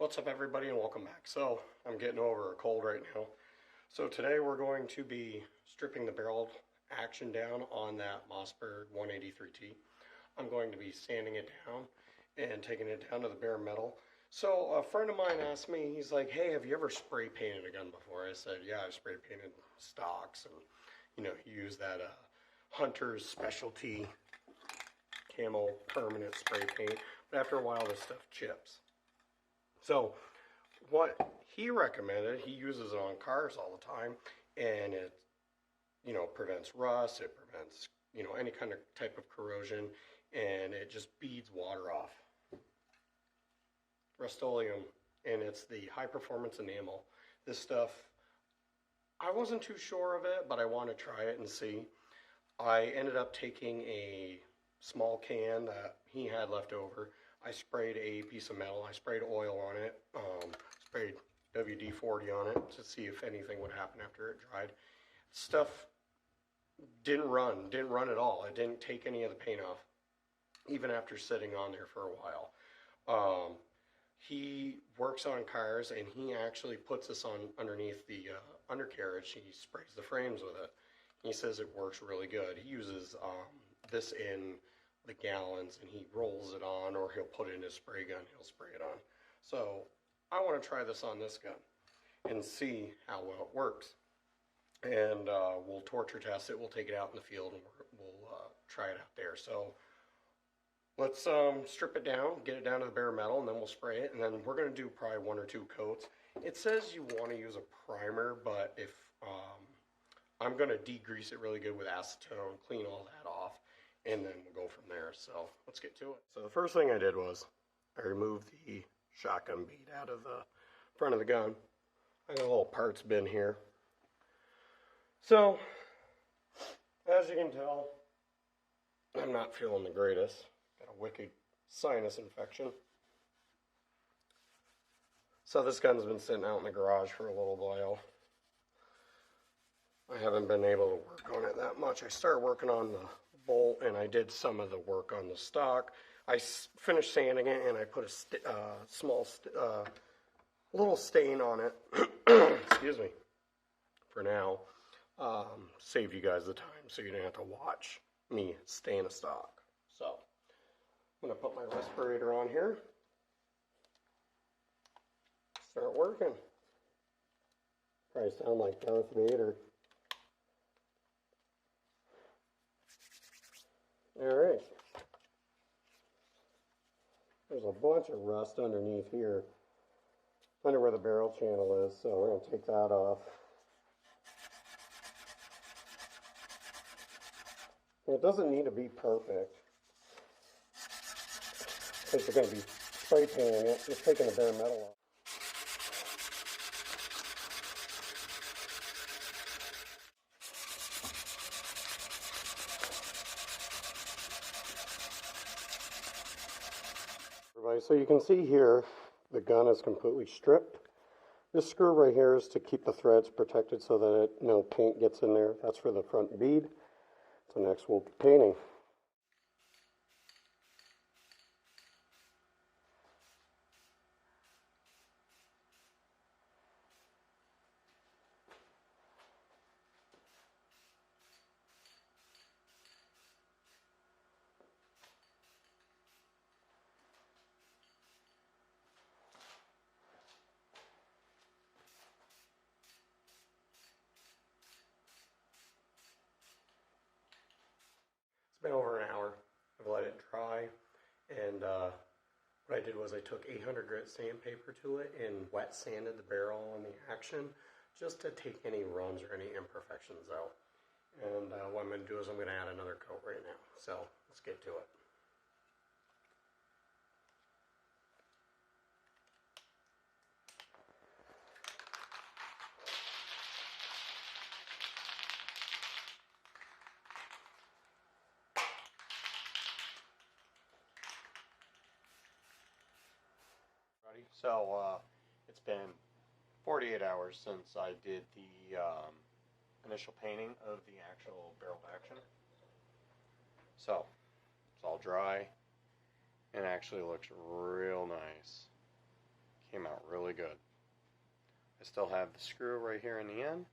What's up everybody and welcome back. So I'm getting over a cold right now. So today we're going to be stripping the barrel action down on that Mossberg 183T. I'm going to be sanding it down and taking it down to the bare metal. So a friend of mine asked me, he's like, hey, have you ever spray painted a gun before? I said, yeah, I've spray painted stocks and use that Hunter's specialty camo permanent spray paint. But after a while this stuff chips. So what he recommended, he uses it on cars all the time, and it, prevents rust, it prevents, any kind of type of corrosion, and it just beads water off. Rust-Oleum, and it's the high performance enamel. This stuff, I wasn't too sure of it, but I want to try it and see. I ended up taking a small can that he had left over. I sprayed a piece of metal, I sprayed oil on it, sprayed WD-40 on it to see if anything would happen after it dried. Stuff didn't run at all. It didn't take any of the paint off, even after sitting on there for a while. He works on cars, and he actually puts this on underneath the undercarriage. He sprays the frames with it. He says it works really good. He uses this in the gallons, and he rolls it on, or he'll put it in his spray gun, he'll spray it on. So I want to try this on this gun and see how well it works. And we'll torture test it, we'll take it out in the field, and we'll try it out there. So let's strip it down, get it down to the bare metal, and then we'll spray it, and then we're going to do probably 1 or 2 coats. It says you want to use a primer, but if I'm going to degrease it really good with acetone, clean all that off, and then we'll go from there. So let's get to it. So the first thing I did was I removed the shotgun bead out of the front of the gun. I got a little parts bin here. So as you can tell, I'm not feeling the greatest. Got a wicked sinus infection. So this gun's been sitting out in the garage for a little while. I haven't been able to work on it that much. I started working on the bolt, and I did some of the work on the stock. I finished sanding it, and I put a little stain on it. Excuse me. For now, saved you guys the time, so you didn't have to watch me stain a stock. So I'm gonna put my respirator on here. Start working. Probably sound like Darth Vader. Alright, there's a bunch of rust underneath here, under where the barrel channel is, so we're going to take that off. It doesn't need to be perfect, because you're going to be spray painting it, just taking the bare metal off. So you can see here, the gun is completely stripped. This screw right here is to keep the threads protected so that no paint gets in there. That's for the front bead. So next we'll be painting. It's been over an hour. I've let it dry, and what I did was I took 800 grit sandpaper to it and wet sanded the barrel on the action just to take any runs or any imperfections out. And what I'm going to do is I'm going to add another coat right now. So let's get to it. So it's been 48 hours since I did the initial painting of the actual barrel action. So it's all dry and actually looks real nice. came out really good. I still have the screw right here in the end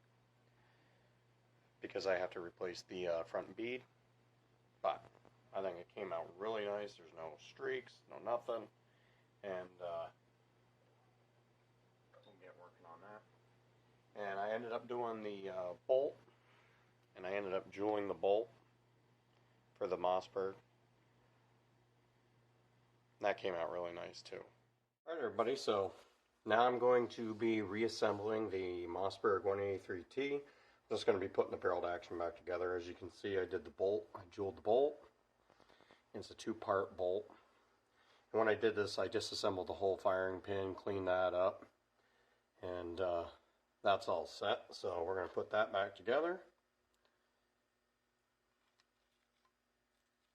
because I have to replace the front bead, but I think it came out really nice. There's no streaks, no nothing, and we'll get working on that. And I ended up doing the bolt, and I ended up jewelling the bolt for the Mossberg. That came out really nice too. Alright everybody, so now I'm going to be reassembling the Mossberg 183T. I'm just going to be putting the barreled action back together. As you can see, I did the bolt. I jeweled the bolt. It's a 2-part bolt. And when I did this, I disassembled the whole firing pin, cleaned that up, and that's all set. So we're going to put that back together.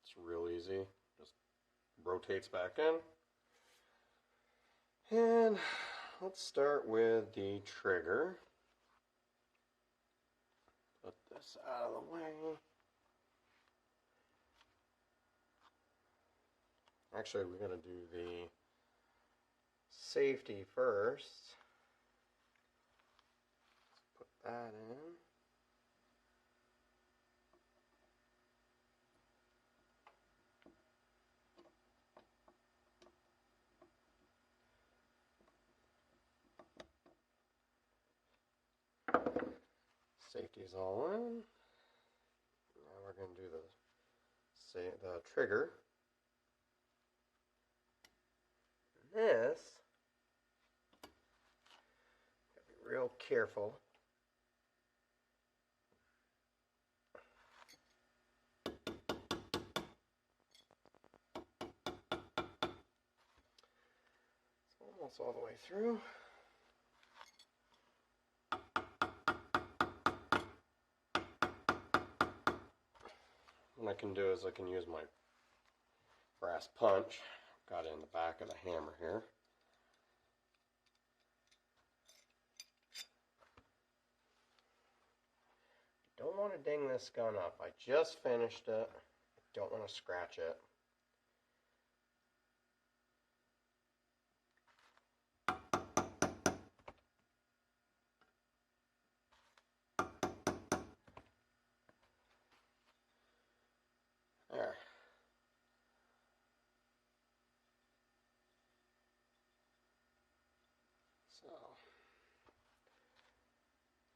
It's real easy. Just rotates back in. And let's start with the trigger. Put this out of the way. Actually, we're going to do the safety first. Let's put that in. Safety's all in. Now we're going to do the trigger. This, gotta be real careful. It's almost all the way through. What I can do is I can use my brass punch. Got it in the back of the hammer here. Don't want to ding this gun up. I just finished it. Don't want to scratch it. There.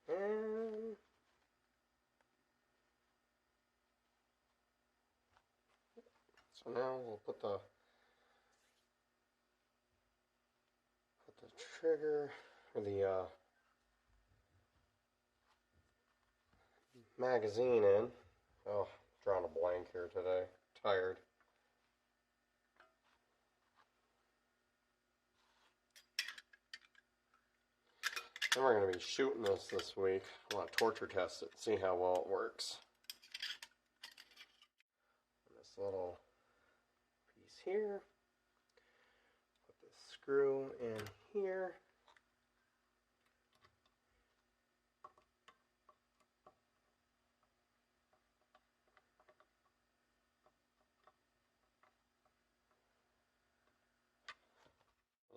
And so now we'll put the trigger or the magazine in. Oh, drawing a blank here today. Tired. Then we're going to be shooting this week. I want to torture test it, see how well it works. And this little piece here. Put the screw in here.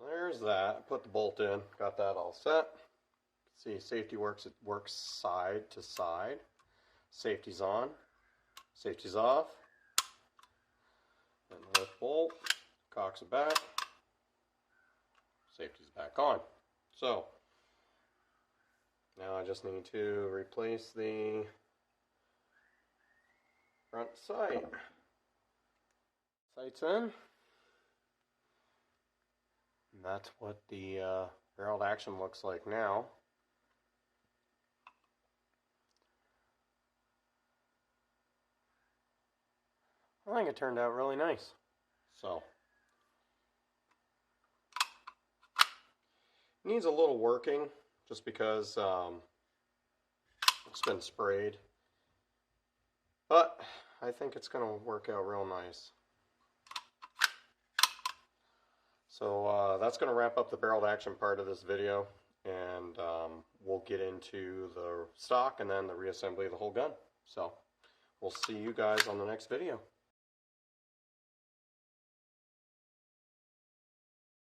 There's that. Put the bolt in. Got that all set. See, safety works. It works side to side. Safety's on. Safety's off. And lift bolt. Cocks it back. Safety's back on. So now I just need to replace the front sight. Sight's in. And that's what the barreled action looks like now. I think it turned out really nice. So, needs a little working just because it's been sprayed. But I think it's going to work out real nice. So that's going to wrap up the barreled action part of this video, and we'll get into the stock and then the reassembly of the whole gun. So we'll see you guys on the next video.